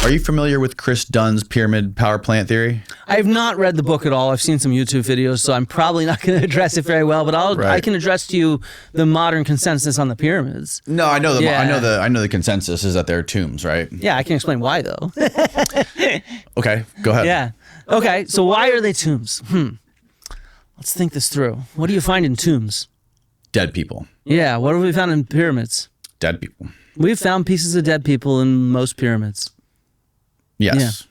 Are you familiar with Chris Dunn's pyramid power plant theory? I have not read the book at all. I've seen some YouTube videos, so I'm probably not going to address it very well. But I can address to you the modern consensus on the pyramids. No, I know the consensus is that they're tombs, right? Yeah, I can explain why though. Okay, go ahead. Yeah. Okay, so why are they tombs? Let's think this through. What do you find in tombs? Dead people. Yeah, what have we found in pyramids? Dead people. We've found pieces of dead people in most pyramids. Yes.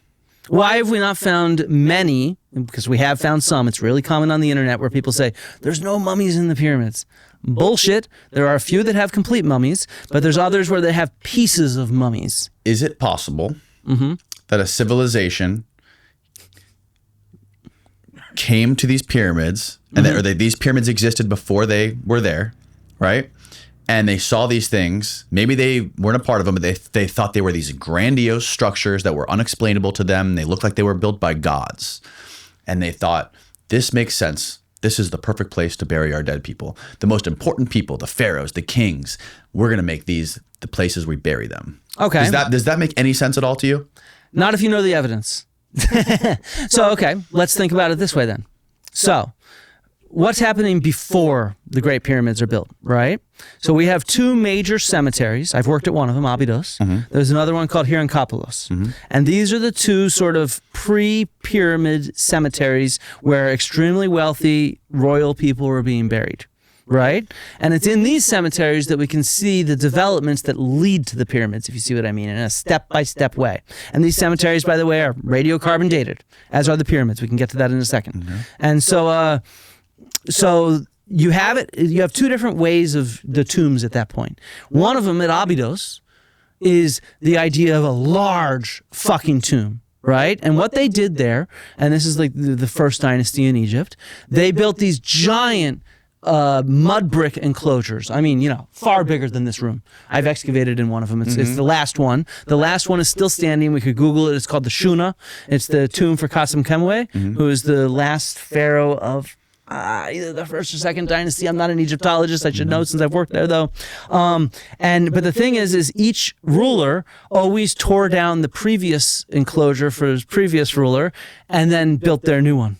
Yeah. Why have we not found many? Because we have found some. It's really common on the internet where people say, there's no mummies in the pyramids. Bullshit. There are a few that have complete mummies, but there's others where they have pieces of mummies. Is it possible that a civilization came to these pyramids, and these pyramids existed before they were there, right? And they saw these things. Maybe they weren't a part of them, but they thought they were these grandiose structures that were unexplainable to them. They looked like they were built by gods. And they thought, this makes sense. This is the perfect place to bury our dead people. The most important people, the pharaohs, the kings. We're going to make these the places we bury them. Okay. Does that make any sense at all to you? Not if you know the evidence. So, okay, let's think about it this way then. So, what's happening before the Great Pyramids are built, right? So we have two major cemeteries. I've worked at one of them, Abydos. There's another one called Hierakonpolis. And these are the two sort of pre-pyramid cemeteries where extremely wealthy royal people were being buried, right? And it's in these cemeteries that we can see the developments that lead to the pyramids, if you see what I mean, in a step-by-step way. And these cemeteries, by the way, are radiocarbon dated, as are the pyramids. We can get to that in a second. And so you have two different ways of the tombs at that point. One of them at Abydos is the idea of a large fucking tomb, right? And what they did there, and this is like the first dynasty in Egypt, they built these giant mud brick enclosures. I mean, far bigger than this room. I've excavated in one of them. It's the last one. The last one is still standing. We could Google it. It's called the Shuna. It's the tomb for Qasim Kemwe, who is the last pharaoh of either the first or second dynasty. I'm not an Egyptologist. I should know since I've worked there, though. But the thing is each ruler always tore down the previous enclosure for his previous ruler and then built their new one.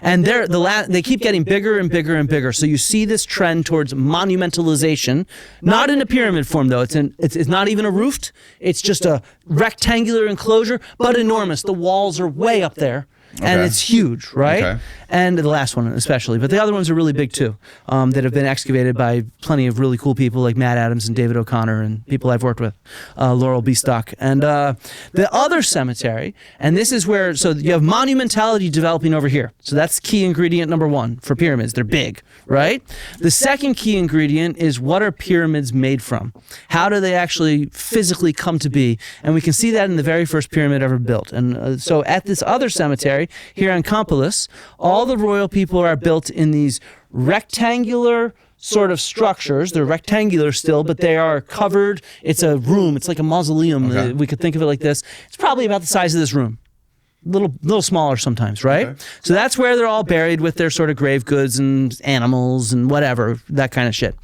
And they keep getting bigger and bigger and bigger. So you see this trend towards monumentalization, not in a pyramid form, though. It's not even a roofed. It's just a rectangular enclosure, but enormous. The walls are way up there. And it's huge, right? Okay. And the last one especially. But the other ones are really big too, that have been excavated by plenty of really cool people like Matt Adams and David O'Connor and people I've worked with, Laurel Beastock. And the other cemetery, and this is where, so you have monumentality developing over here. So that's key ingredient number one for pyramids. They're big, right? The second key ingredient is, what are pyramids made from? How do they actually physically come to be? And we can see that in the very first pyramid ever built. And so at this other cemetery, here in Hierakonpolis, all the royal people are built in these rectangular sort of structures. They're rectangular still, but they are covered. It's a room. It's like a mausoleum. We could think of it like this. It's probably about the size of this room. Little smaller sometimes, right? Okay. So that's where they're all buried with their sort of grave goods and animals and whatever, that kind of shit.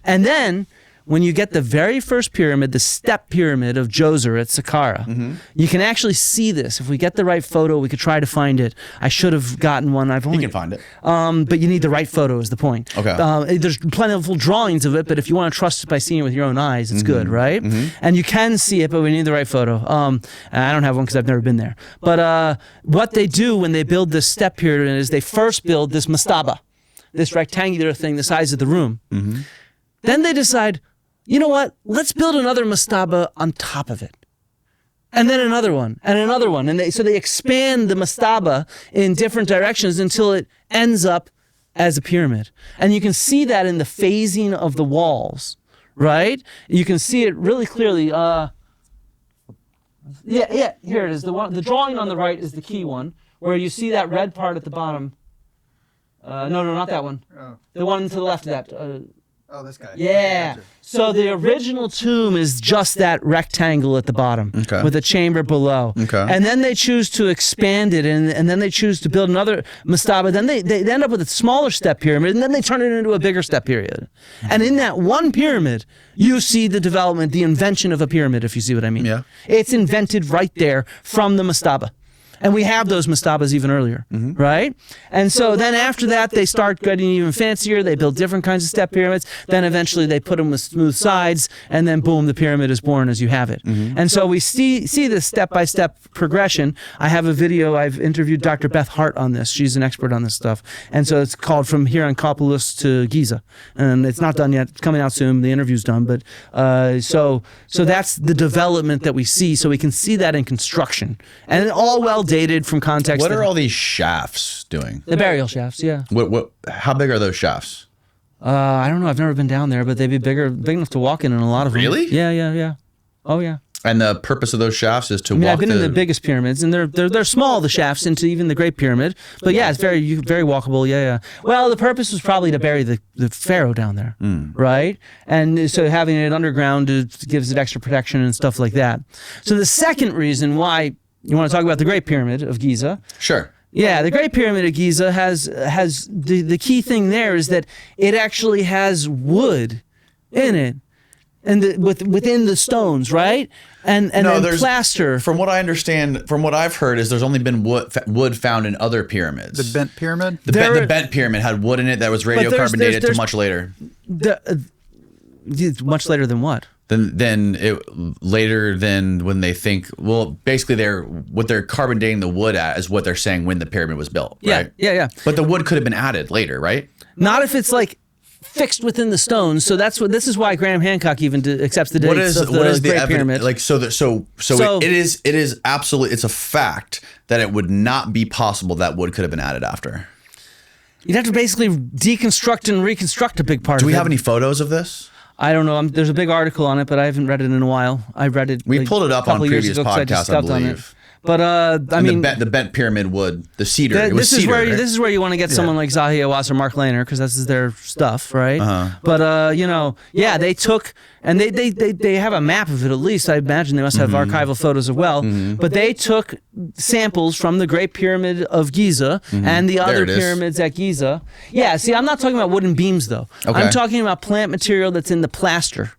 And then when you get the very first pyramid, the step pyramid of Djoser at Saqqara, you can actually see this. If we get the right photo, we could try to find it. I should have gotten one. You can find it. But you need the right photo is the point. Okay. There's plentiful drawings of it, but if you want to trust it by seeing it with your own eyes, it's good, right? And you can see it, but we need the right photo. I don't have one because I've never been there. But what they do when they build this step pyramid is they first build this mastaba, this rectangular thing the size of the room. Then they decide, you know what? Let's build another mastaba on top of it. And then another one, and another one. And so they expand the mastaba in different directions until it ends up as a pyramid. And you can see that in the phasing of the walls, right? You can see it really clearly. Here it is. The drawing on the right is the key one, where you see that red part at the bottom. No, not that one. The one to the left of that. Oh, this guy. Yeah. Gotcha. So the original tomb is just that rectangle at the bottom with a chamber below. Okay. And then they choose to expand it, and then they choose to build another mastaba. Then they end up with a smaller step pyramid, and then they turn it into a bigger step pyramid. And in that one pyramid, you see the development, the invention of a pyramid, if you see what I mean. Yeah. It's invented right there from the mastaba. And we have those mastabas even earlier, right? And so then after that, they start getting even fancier. They build different kinds of step pyramids. Then eventually they put them with smooth sides, and then boom, the pyramid is born as you have it. And so we see this step-by-step progression. I have a video. I've interviewed Dr. Beth Hart on this. She's an expert on this stuff. And so it's called From Hierakonpolis to Giza. And it's not done yet. It's coming out soon. The interview's done. But so that's the development that we see. So we can see that in construction. And all well dated from context. What are all these shafts doing? The burial shafts, yeah. How big are those shafts? I don't know. I've never been down there, but they'd be big enough to walk in a lot of them. Really? Yeah. Oh, yeah. And the purpose of those shafts is to walk. I've been in the biggest pyramids, and they're small, the shafts, into even the Great Pyramid. But yeah, it's very walkable. Yeah. Well, the purpose was probably to bury the pharaoh down there, right? And so having it underground gives it extra protection and stuff like that. So the second reason why you want to talk about the Great Pyramid of Giza? Sure. Yeah, the Great Pyramid of Giza has the key thing there is that it actually has wood in it, and within the stones, right? And then plaster. From what I understand, from what I've heard, is there's only been wood found in other pyramids. The bent pyramid. The bent pyramid had wood in it that was radiocarbon dated to much later. Much later than what? Later than when they think, well, basically what they're carbon dating the wood at is what they're saying when the pyramid was built, right? Yeah. But the wood could have been added later, right? Not if it's like fixed within the stones. So this is why Graham Hancock even accepts the dates of the Great Pyramid. Like it is absolutely, it's a fact that it would not be possible that wood could have been added after. You'd have to basically deconstruct and reconstruct a big part of it. Do we have any photos of this? I don't know. There's a big article on it, but I haven't read it in a while. I read it. We pulled it up on previous podcasts, I believe. But I mean, the bent pyramid wood, the cedar. This is where you want to get someone like Zahi Hawass or Mark Lehner, because this is their stuff, right? But they took and they have a map of it at least. I imagine they must have archival photos as well. But they took samples from the Great Pyramid of Giza and the other pyramids at Giza. Yeah, see, I'm not talking about wooden beams though. Okay. I'm talking about plant material that's in the plaster.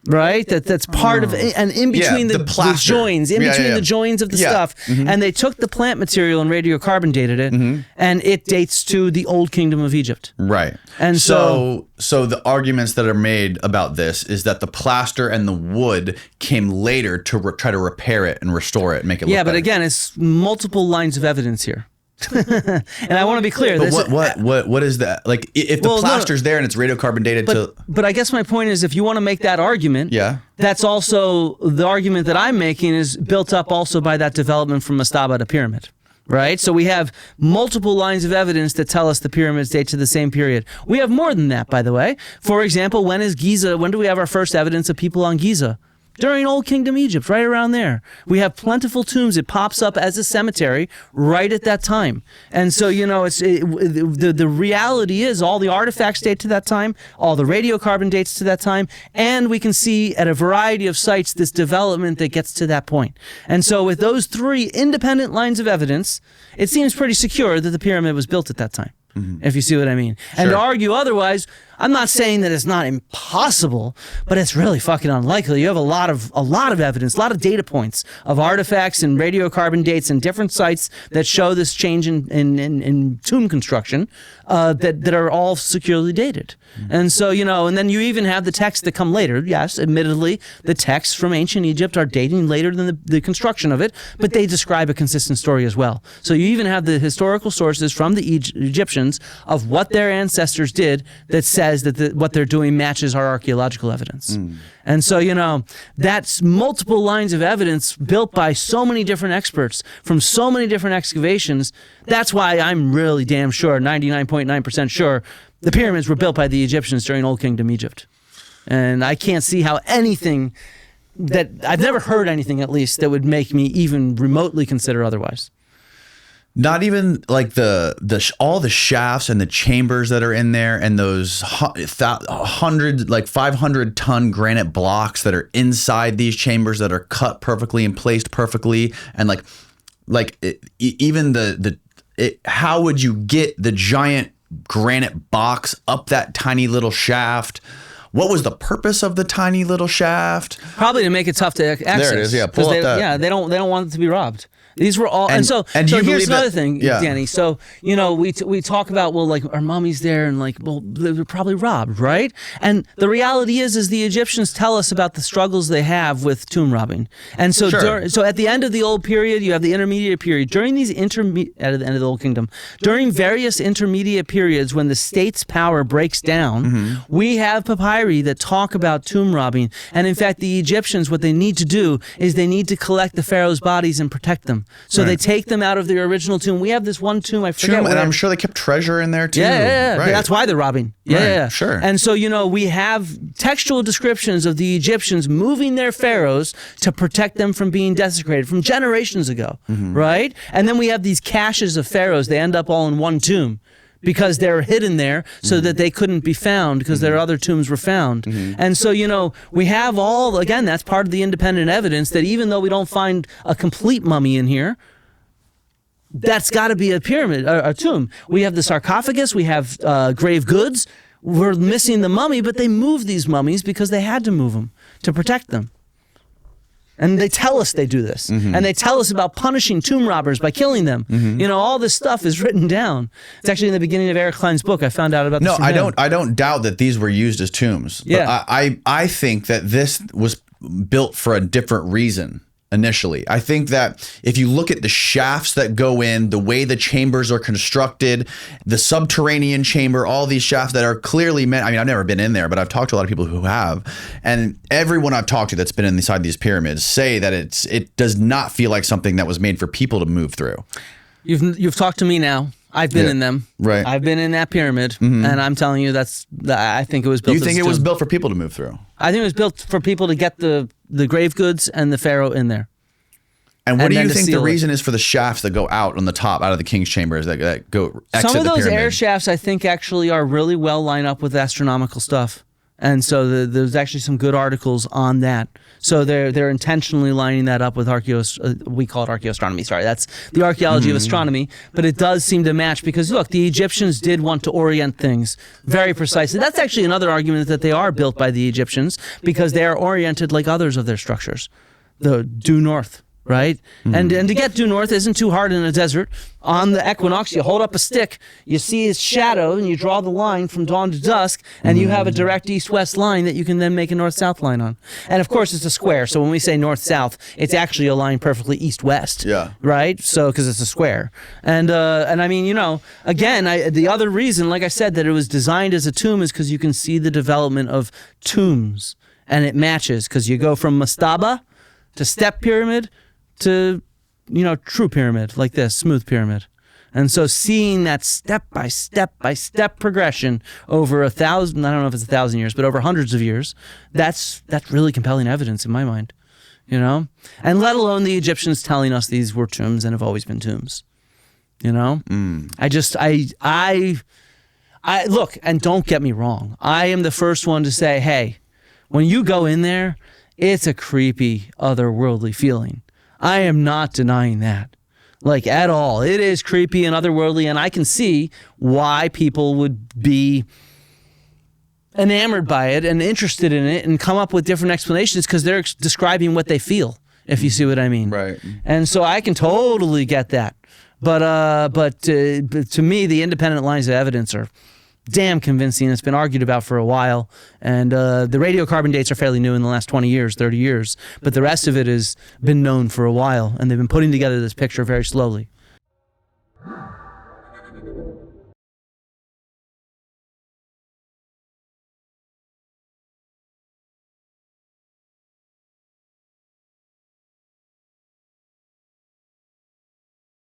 Right, that's part of it, and in between the joins, the joins of the stuff, and they took the plant material and radiocarbon dated it, and it dates to the Old Kingdom of Egypt. Right, and so the arguments that are made about this is that the plaster and the wood came later to try to repair it and restore it, and make it look better. But again, it's multiple lines of evidence here. And I want to be clear. But what is that? Like, if the plaster's there and it's radiocarbon dated But I guess my point is, if you want to make that argument, that's also the argument that I'm making is built up also by that development from mastaba to pyramid. Right? So we have multiple lines of evidence that tell us the pyramids date to the same period. We have more than that, by the way. For example, when do we have our first evidence of people on Giza? During Old Kingdom Egypt, right around there. We have plentiful tombs. It pops up as a cemetery right at that time. And so, the reality is all the artifacts date to that time, all the radiocarbon dates to that time, and we can see at a variety of sites this development that gets to that point. And so with those three independent lines of evidence, it seems pretty secure that the pyramid was built at that time. If you see what I mean. Sure. And to argue otherwise, I'm not saying that it's not impossible, but it's really fucking unlikely. You have a lot of evidence, a lot of data points of artifacts and radiocarbon dates and different sites that show this change in tomb construction that are all securely dated. And so, and then you even have the texts that come later. Yes, admittedly, the texts from ancient Egypt are dating later than the construction of it, but they describe a consistent story as well. So you even have the historical sources from the Egyptians of what their ancestors did that says that what they're doing matches our archaeological evidence. And so, that's multiple lines of evidence built by so many different experts from so many different excavations. That's why I'm really damn sure, 99.9% sure, the pyramids were built by the Egyptians during Old Kingdom Egypt. And I can't see how anything that I've never heard anything, at least, that would make me even remotely consider otherwise. Not even like all the shafts and the chambers that are in there, and those 500-ton granite blocks that are inside these chambers that are cut perfectly and placed perfectly, and even how would you get the giant granite box up that tiny little shaft? What was the purpose of the tiny little shaft? Probably to make it tough to access. There it is. Yeah, pull up that. Yeah, they don't want it to be robbed. These were all, and so here's another thing, Danny. So we talk about, well, like, our mummies there, and like, well, they were probably robbed, right? And the reality is the Egyptians tell us about the struggles they have with tomb robbing. And so so at the end of the Old Period, you have the Intermediate Period. During these at the end of the Old Kingdom, during various intermediate periods when the state's power breaks down, we have papyri that talk about tomb robbing. And in fact, the Egyptians, what they need to do is they need to collect the pharaoh's bodies and protect them. So they take them out of their original tomb. We have this one tomb, I forget where. And I'm sure they kept treasure in there too. Yeah. Right. That's why they're robbing. Yeah. Sure. And so, we have textual descriptions of the Egyptians moving their pharaohs to protect them from being desecrated from generations ago, right? And then we have these caches of pharaohs. They end up all in one tomb, because they're hidden there so that they couldn't be found because their other tombs were found. And so, we have again, that's part of the independent evidence that even though we don't find a complete mummy in here, that's got to be a pyramid, a tomb. We have the sarcophagus, we have grave goods. We're missing the mummy, but they moved these mummies because they had to move them to protect them. And they tell us they do this. And they tell us about punishing tomb robbers by killing them. All this stuff is written down. It's actually in the beginning of Eric Klein's book. I found out about this. No, I don't doubt that these were used as tombs. Yeah. But I think that this was built for a different reason initially. I think that if you look at the shafts that go in, the way the chambers are constructed, the subterranean chamber, all these shafts that are clearly meant, I've never been in there, but I've talked to a lot of people who have, and everyone I've talked to that's been inside these pyramids say that it does not feel like something that was made for people to move through. You've talked to me now. I've been in them. Right. I've been in that pyramid, and I'm telling you, I think it was built. You think it was built for people to move through? I think it was built for people to get the grave goods and the pharaoh in there. And what do you think the reason is for the shafts that go out on the top, out of the king's chambers that go exit Some of those the pyramid? air shafts, I think, actually are really well lined up with astronomical stuff. And so there's actually some good articles on that. So they're intentionally lining that up with we call it archaeoastronomy. Sorry, that's the archaeology of astronomy. But it does seem to match because, look, the Egyptians did want to orient things very precisely. That's actually another argument that they are built by the Egyptians because they are oriented like others of their structures. The due north. Right? And to get due north isn't too hard in a desert. On the equinox, you hold up a stick, you see its shadow, and you draw the line from dawn to dusk, and you have a direct east-west line that you can then make a north-south line on. And of course, it's a square, so when we say north-south, it's actually a line perfectly east-west. Yeah. Right? So, because it's a square. And I mean, again, the other reason, like I said, that it was designed as a tomb is because you can see the development of tombs, and it matches, because you go from mastaba to step pyramid to, true pyramid, like this, smooth pyramid. And so seeing that step by step progression over 1,000, I don't know if it's 1,000 years, but over hundreds of years, that's really compelling evidence in my mind, And let alone the Egyptians telling us these were tombs and have always been tombs, I look, and don't get me wrong. I am the first one to say, hey, when you go in there, it's a creepy, otherworldly feeling. I am not denying that, like, at all. It is creepy and otherworldly, and I can see why people would be enamored by it and interested in it and come up with different explanations because they're describing what they feel, if you see what I mean. Right. And so I can totally get that. But to me, the independent lines of evidence are damn convincing. It's been argued about for a while. And the radiocarbon dates are fairly new in the last 20 years, 30 years. But the rest of it has been known for a while. And they've been putting together this picture very slowly.